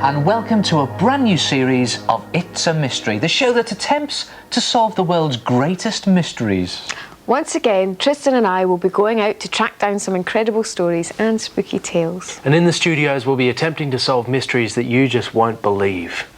and welcome to a brand new series of It's a Mystery, the show that attempts to solve the world's greatest mysteries. Once again, Tristan and I will be going out to track down some incredible stories and spooky tales. And in the studios, we'll be attempting to solve mysteries that you just won't believe.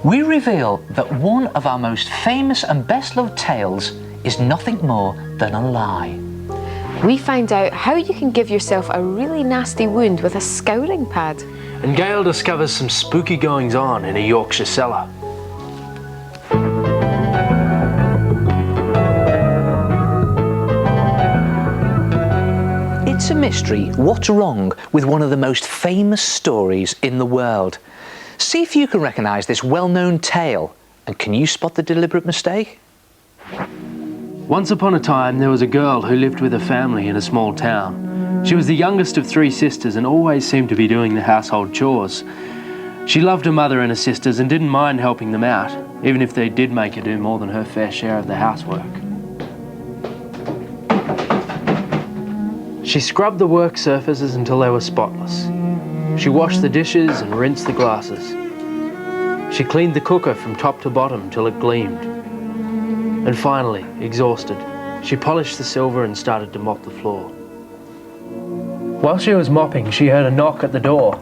We reveal that one of our most famous and best-loved tales is nothing more than a lie. We find out how you can give yourself a really nasty wound with a scouring pad. And Gail discovers some spooky goings-on in a Yorkshire cellar. It's a mystery. What's wrong with one of the most famous stories in the world? See if you can recognise this well-known tale, and can you spot the deliberate mistake? Once upon a time, there was a girl who lived with her family in a small town. She was the youngest of 3 sisters and always seemed to be doing the household chores. She loved her mother and her sisters and didn't mind helping them out, even if they did make her do more than her fair share of the housework. She scrubbed the work surfaces until they were spotless. She washed the dishes and rinsed the glasses. She cleaned the cooker from top to bottom till it gleamed. And finally, exhausted, she polished the silver and started to mop the floor. While she was mopping, she heard a knock at the door.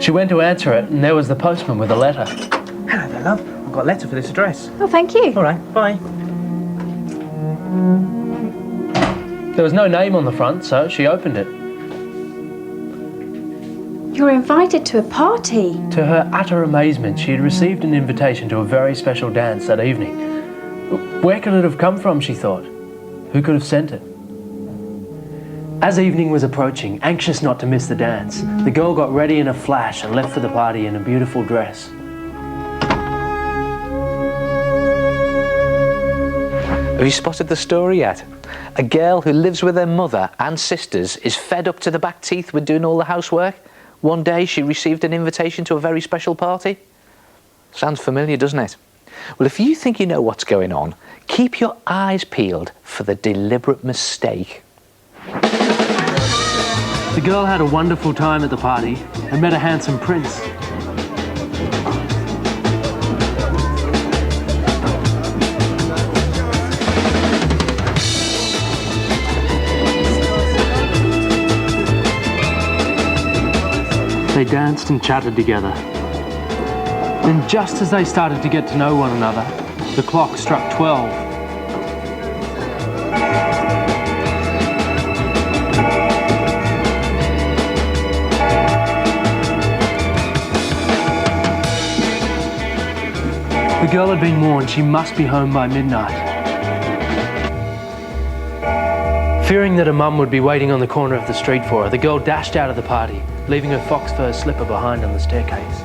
She went to answer it, and there was the postman with a letter. Hello there, love. I've got a letter for this address. Oh, thank you. All right, bye. There was no name on the front, so she opened it. You're invited to a party. To her utter amazement, she had received an invitation to a very special dance that evening. Where could it have come from, she thought? Who could have sent it? As evening was approaching, anxious not to miss the dance, the girl got ready in a flash and left for the party in a beautiful dress. Have you spotted the story yet? A girl who lives with her mother and sisters is fed up to the back teeth with doing all the housework. One day she received an invitation to a very special party. Sounds familiar, doesn't it? Well, if you think you know what's going on, keep your eyes peeled for the deliberate mistake. The girl had a wonderful time at the party and met a handsome prince. They danced and chatted together. Then just as they started to get to know one another, the clock struck 12. The girl had been warned she must be home by midnight. Fearing that her mum would be waiting on the corner of the street for her, the girl dashed out of the party, leaving her fox fur slipper behind on the staircase.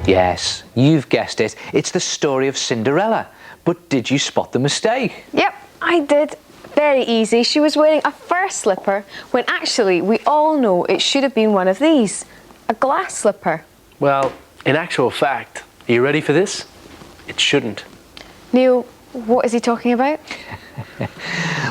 Yes, you've guessed it. It's the story of Cinderella. But did you spot the mistake? Yep, I did. Very easy. She was wearing a fur slipper when actually we all know it should have been one of these, a glass slipper. Well, in actual fact, are you ready for this? It shouldn't. Neil, what is he talking about?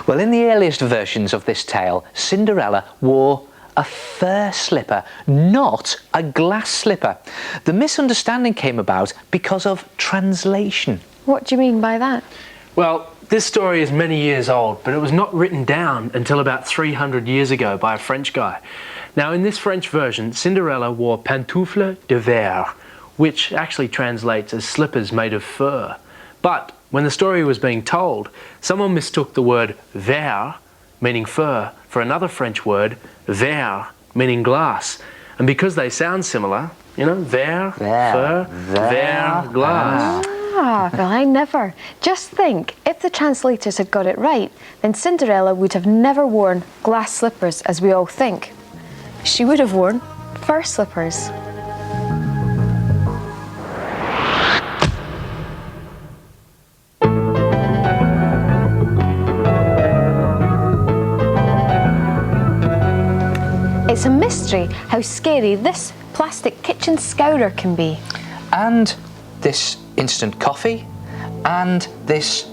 Well, in the earliest versions of this tale, Cinderella wore a fur slipper, not a glass slipper. The misunderstanding came about because of translation. What do you mean by that? Well, this story is many years old, but it was not written down until about 300 years ago by a French guy. Now, in this French version, Cinderella wore pantoufles de verre, which actually translates as slippers made of fur. But when the story was being told, someone mistook the word verre, meaning fur, for another French word, verre, meaning glass. And because they sound similar, you know, verre, fur, verre, glass. Ah, well, I never. Just think, if the translators had got it right, then Cinderella would have never worn glass slippers as we all think. She would have worn fur slippers. It's a mystery how scary this plastic kitchen scourer can be. And this instant coffee, and this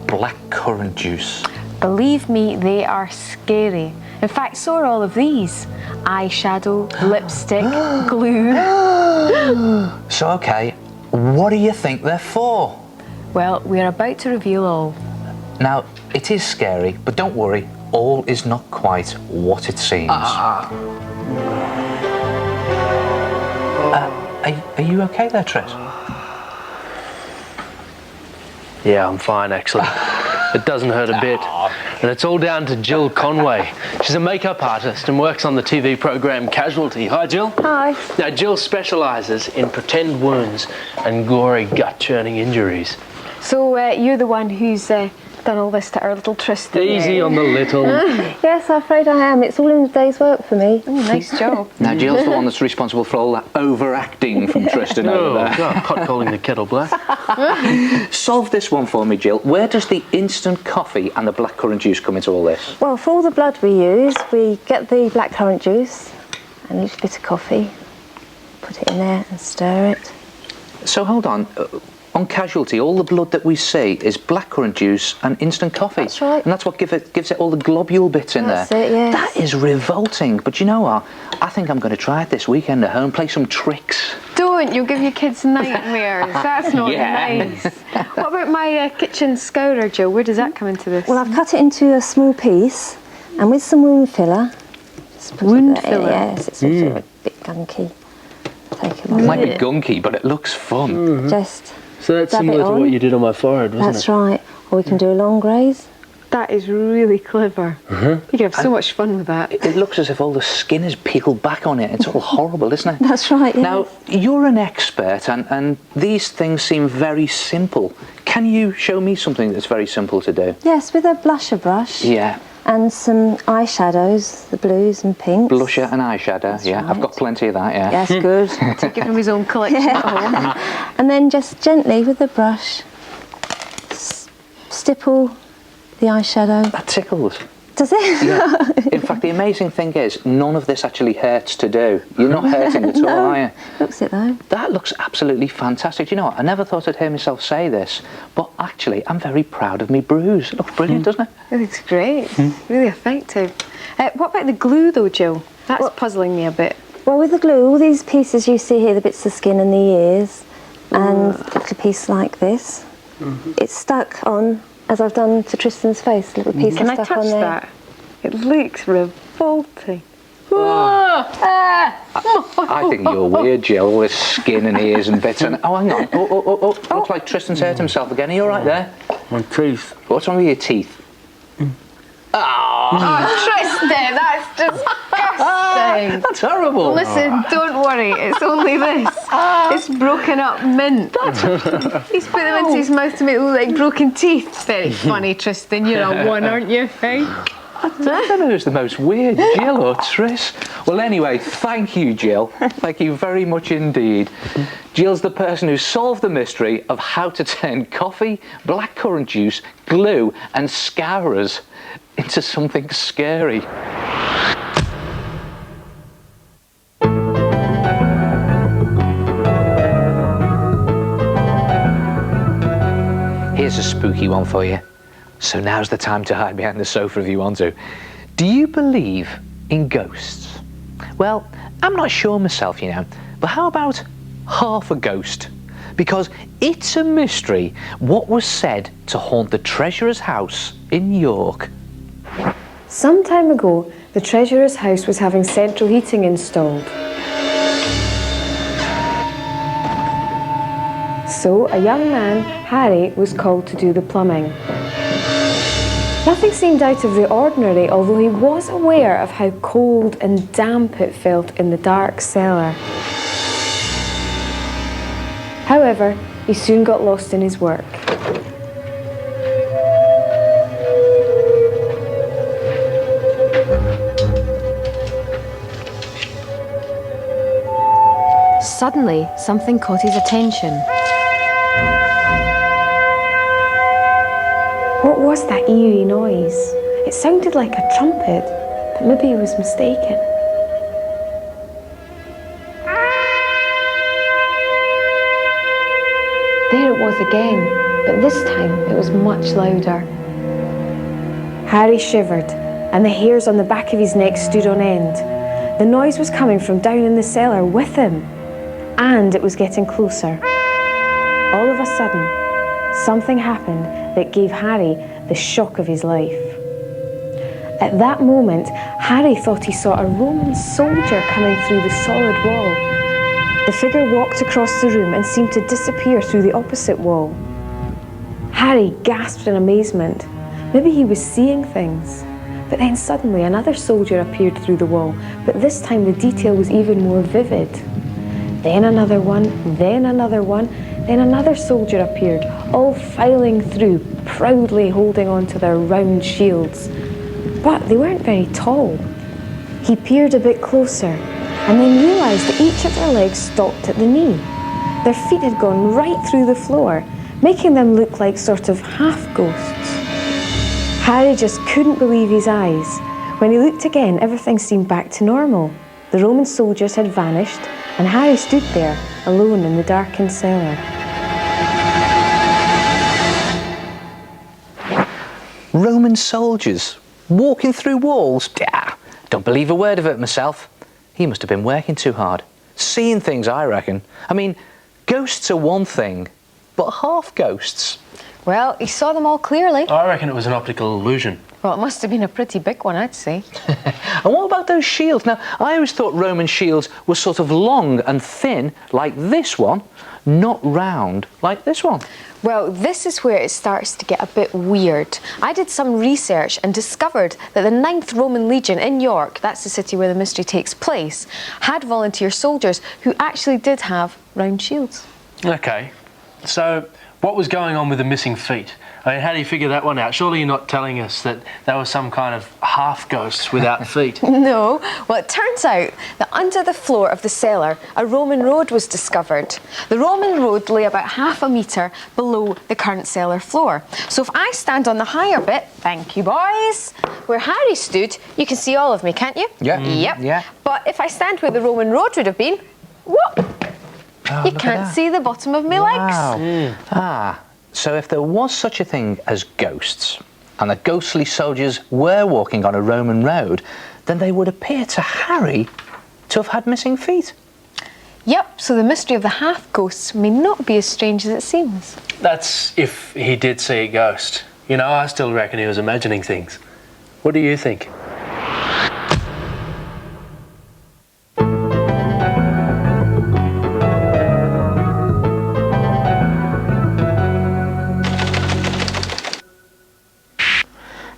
blackcurrant juice. Believe me, they are scary. In fact, so are all of these. Eyeshadow, lipstick, glue. So, okay, what do you think they're for? Well, we're about to reveal all. Now, it is scary, but don't worry, all is not quite what it seems. Are you okay there, Tris? Yeah, I'm fine actually. It doesn't hurt a bit. And it's all down to Jill Conway. She's a makeup artist and works on the TV program Casualty. Hi, Jill. Hi. Now, Jill specialises in pretend wounds and gory, gut-churning injuries. So you're the one who's done all this to our little Tristan. Easy on the little. Yes, I'm afraid I am. It's all in the day's work for me. Oh, nice job. Now, Jill's the one that's responsible for all that overacting from Tristan over there. God, pot calling the kettle black. Solve this one for me, Jill. Where does the instant coffee and the blackcurrant juice come into all this? Well, for all the blood we use, we get the blackcurrant juice and each bit of coffee, put it in there and stir it. So hold on. On Casualty, all the blood that we see is blackcurrant juice and instant coffee. That's right. And that's what gives it all the globule bits in That's there. it, yes. That is revolting. But you know what? I think I'm going to try it this weekend at home, play some tricks. Don't, you'll give your kids nightmares. That's not nice. What about my kitchen scourer, Jill? Where does that come into this? Well, I've cut it into a small piece and with some wound filler. Just put Wound it there. filler? Yes, it's sort of a bit gunky. Take it on. It might be gunky, but it looks fun. Just So that's dab it similar to on. what you did on my forehead, wasn't That's it? right. Or we can do a long graze. That is really clever. You can have so much fun with that. It looks as if all the skin is peeled back on it. It's all horrible, isn't it? That's right, yes. Now, you're an expert, and these things seem very simple. Can you show me something that's very simple to do? Yes, with a blusher brush. Yeah. And some eyeshadows, the blues and pinks. Blusher and eyeshadow, yeah. right. I've got plenty of that, yeah. Yes, good. Give him his own collection at home. And then just gently with the brush, stipple the eyeshadow. That tickles. Does it? Yeah. In fact, the amazing thing is, none of this actually hurts to do. You're not hurting at all, are you? Looks it though. That looks absolutely fantastic. You know what? I never thought I'd hear myself say this, but actually, I'm very proud of me bruise. It looks brilliant, doesn't it? It looks great. Really effective. What about the glue, though, Jill? That's puzzling me a bit. Well, with the glue, all these pieces you see here, the bits of skin and the ears, and a little piece like this, it's stuck on, as I've done to Tristan's face, a little piece Can I stuck touch on there. that? It looks revolting. I think you're weird, Jill, with skin and ears and bits. And oh, hang on. Oh. Looks like Tristan's hurt himself again. Are you all right there? My teeth. What's wrong with your teeth? Oh, Tristan, that's disgusting. That's horrible. Listen, don't worry, it's only this. It's broken up mint. He's put them into his mouth to make it look like broken teeth. Very funny, Tristan. You're a one, aren't you? Hey? I don't know who's the most weird, Jill or Tris. Well, anyway, thank you, Jill. Thank you very much indeed. Jill's the person who solved the mystery of how to turn coffee, blackcurrant juice, glue and scourers into something scary. Here's a spooky one for you. So now's the time to hide behind the sofa if you want to. Do you believe in ghosts? Well, I'm not sure myself, you know, but how about half a ghost? Because it's a mystery what was said to haunt the treasurer's house in York. Some time ago, the treasurer's house was having central heating installed. So a young man, Harry, was called to do the plumbing. Nothing seemed out of the ordinary, although he was aware of how cold and damp it felt in the dark cellar. However, he soon got lost in his work. Suddenly, something caught his attention. What was that eerie noise? It sounded like a trumpet, but maybe he was mistaken. There it was again, but this time it was much louder. Harry shivered, and the hairs on the back of his neck stood on end. The noise was coming from down in the cellar with him, and it was getting closer. All of a sudden, something happened that gave Harry the shock of his life. At that moment, Harry thought he saw a Roman soldier coming through the solid wall. The figure walked across the room and seemed to disappear through the opposite wall. Harry gasped in amazement. Maybe he was seeing things. But then suddenly another soldier appeared through the wall, but this time the detail was even more vivid. Then another one, then another one, then another soldier appeared, all filing through, proudly holding on to their round shields. But they weren't very tall. He peered a bit closer and then realised that each of their legs stopped at the knee. Their feet had gone right through the floor, making them look like sort of half-ghosts. Harry just couldn't believe his eyes. When he looked again, everything seemed back to normal. The Roman soldiers had vanished, and Harry stood there, alone in the darkened cellar. Roman soldiers walking through walls? Don't believe a word of it myself. He must have been working too hard. Seeing things, I reckon. I mean, ghosts are one thing, but half ghosts. Well, he saw them all clearly. I reckon it was an optical illusion. Well, it must have been a pretty big one, I'd say. And what about those shields? Now, I always thought Roman shields were sort of long and thin, like this one, not round like this one. Well, this is where it starts to get a bit weird. I did some research and discovered that the 9th Roman Legion in York, that's the city where the mystery takes place, had volunteer soldiers who actually did have round shields. Okay, so what was going on with the missing feet? I mean, how do you figure that one out? Surely you're not telling us that they were some kind of half-ghosts without feet. No. Well, it turns out that under the floor of the cellar, a Roman road was discovered. The Roman road lay about half a metre below the current cellar floor. So if I stand on the higher bit, thank you boys, where Harry stood, you can see all of me, can't you? Yeah. Yep. Yeah. But if I stand where the Roman road would have been, whoop, you can't see the bottom of my legs. Ah, so if there was such a thing as ghosts, and the ghostly soldiers were walking on a Roman road, then they would appear to Harry to have had missing feet. Yep, so the mystery of the half-ghosts may not be as strange as it seems. That's if he did see a ghost. You know, I still reckon he was imagining things. What do you think?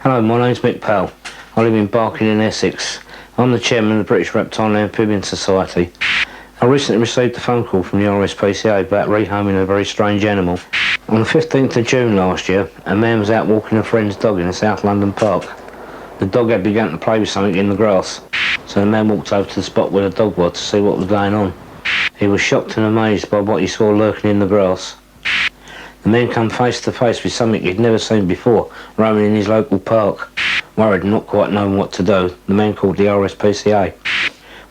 Hello, my name's Mick Powell. I live in Barking in Essex. I'm the chairman of the British Reptile and Amphibian Society. I recently received a phone call from the RSPCA about rehoming a very strange animal. On the 15th of June last year, a man was out walking a friend's dog in a South London park. The dog had begun to play with something in the grass, so the man walked over to the spot where the dog was to see what was going on. He was shocked and amazed by what he saw lurking in the grass. The man came face to face with something he'd never seen before, roaming in his local park. Worried and not quite knowing what to do, the man called the RSPCA.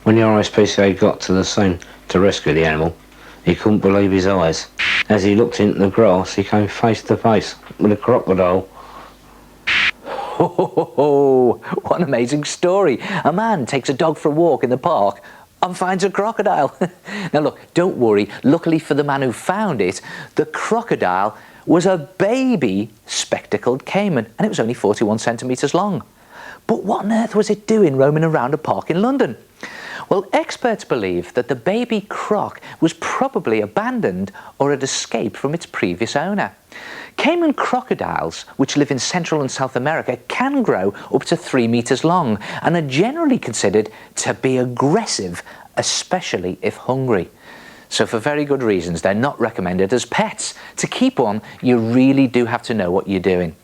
When the RSPCA got to the scene to rescue the animal, he couldn't believe his eyes. As he looked into the grass, he came face to face with a crocodile. Oh, what an amazing story. A man takes a dog for a walk in the park and finds a crocodile. Now look, don't worry. Luckily for the man who found it, the crocodile was a baby spectacled caiman, and it was only 41 centimetres long. But what on earth was it doing roaming around a park in London? Well, experts believe that the baby croc was probably abandoned or had escaped from its previous owner. Caiman crocodiles, which live in Central and South America, can grow up to 3 metres long and are generally considered to be aggressive, especially if hungry. So for very good reasons, they're not recommended as pets. To keep one, you really do have to know what you're doing.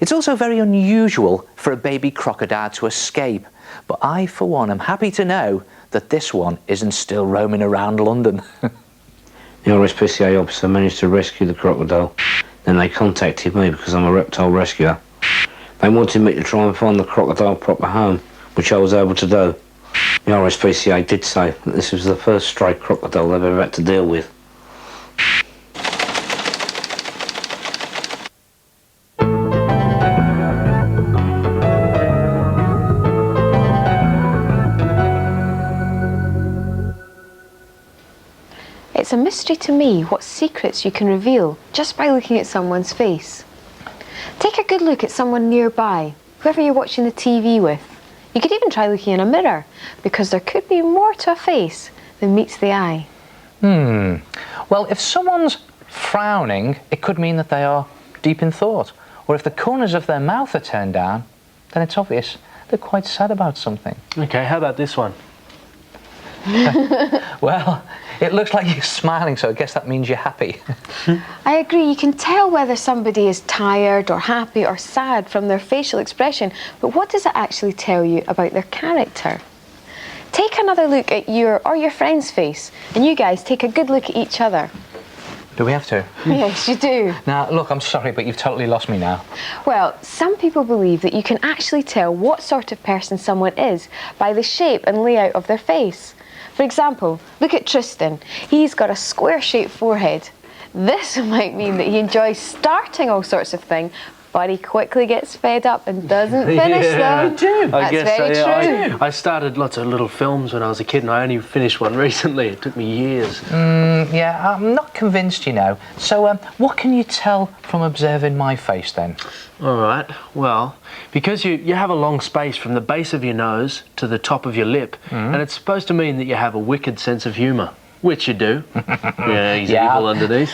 It's also very unusual for a baby crocodile to escape, but I, for one, am happy to know that this one isn't still roaming around London. The RSPCA officer managed to rescue the crocodile. Then they contacted me because I'm a reptile rescuer. They wanted me to try and find the crocodile proper home, which I was able to do. The RSPCA did say that this was the first stray crocodile they've ever had to deal with. a mystery to me what secrets you can reveal just by looking at someone's face. Take a good look at someone nearby, whoever you're watching the TV with. You could even try looking in a mirror, because there could be more to a face than meets the eye. Well, if someone's frowning, it could mean that they are deep in thought. Or if the corners of their mouth are turned down, then it's obvious they're quite sad about something. Okay, how about this one? Well, it looks like you're smiling, so I guess that means you're happy. I agree, you can tell whether somebody is tired or happy or sad from their facial expression, but what does it actually tell you about their character? Take another look at your or your friend's face, and you guys take a good look at each other. Do we have to? Yes, you do. Now, look, I'm sorry, but you've totally lost me now. Well, some people believe that you can actually tell what sort of person someone is by the shape and layout of their face. For example, look at Tristan. He's got a square-shaped forehead. This might mean that he enjoys starting all sorts of things, but he quickly gets fed up and doesn't finish them. I guess That's very true. I started lots of little films when I was a kid, and I only finished one recently. It took me years. Yeah, I'm not convinced, you know. So, what can you tell from observing my face, then? All right, well, because you have a long space from the base of your nose to the top of your lip, and it's supposed to mean that you have a wicked sense of humour, which you do. Yeah, he's evil underneath.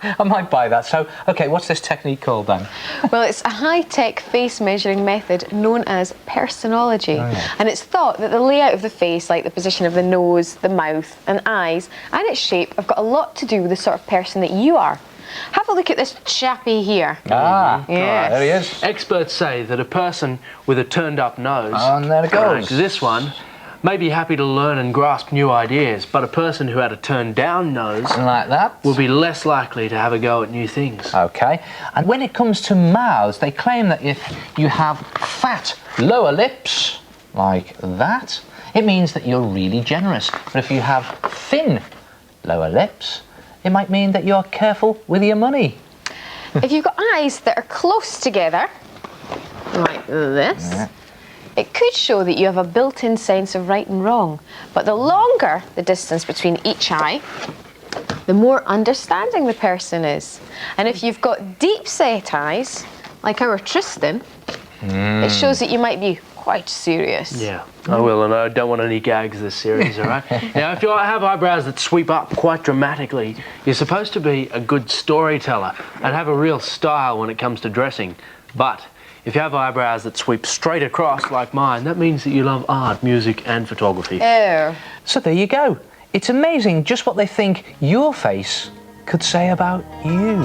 I might buy that. So, OK, what's this technique called, then? Well, it's a high-tech face measuring method known as personology. And it's thought that the layout of the face, like the position of the nose, the mouth and eyes, and its shape have got a lot to do with the sort of person that you are. Have a look at this chappie here. Ah, yes. there he is. Experts say that a person with a turned-up nose, and there it goes. like this one, may be happy to learn and grasp new ideas, but a person who had a turned-down nose Like that. will be less likely to have a go at new things. OK. And when it comes to mouths, they claim that if you have fat lower lips, like that, it means that you're really generous. But if you have thin lower lips, it might mean that you're careful with your money. If you've got eyes that are close together, like this, it could show that you have a built-in sense of right and wrong. But the longer the distance between each eye, the more understanding the person is. And if you've got deep-set eyes, like our Tristan, it shows that you might be quite serious. Yeah, I will, and I don't want any gags this series, all right? Now, if you have eyebrows that sweep up quite dramatically, you're supposed to be a good storyteller and have a real style when it comes to dressing. But if you have eyebrows that sweep straight across like mine, that means that you love art, music and photography. Oh. So there you go. It's amazing just what they think your face could say about you.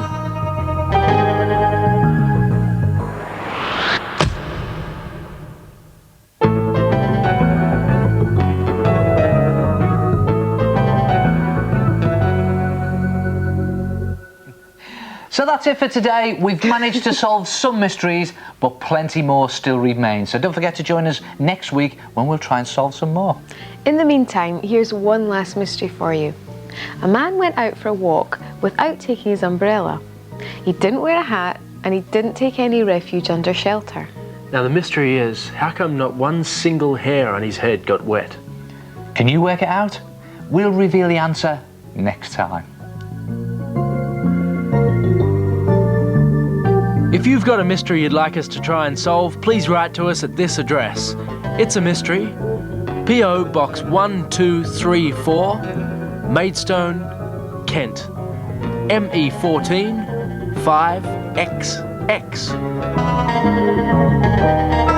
So that's it for today. We've managed to solve some mysteries, but plenty more still remain. So don't forget to join us next week when we'll try and solve some more. In the meantime, here's one last mystery for you. A man went out for a walk without taking his umbrella. He didn't wear a hat and he didn't take any refuge under shelter. Now, the mystery is, how come not one single hair on his head got wet? Can you work it out? We'll reveal the answer next time. If you've got a mystery you'd like us to try and solve, please write to us at this address. It's a Mystery, P.O. Box 1234, Maidstone, Kent, ME14 5XX.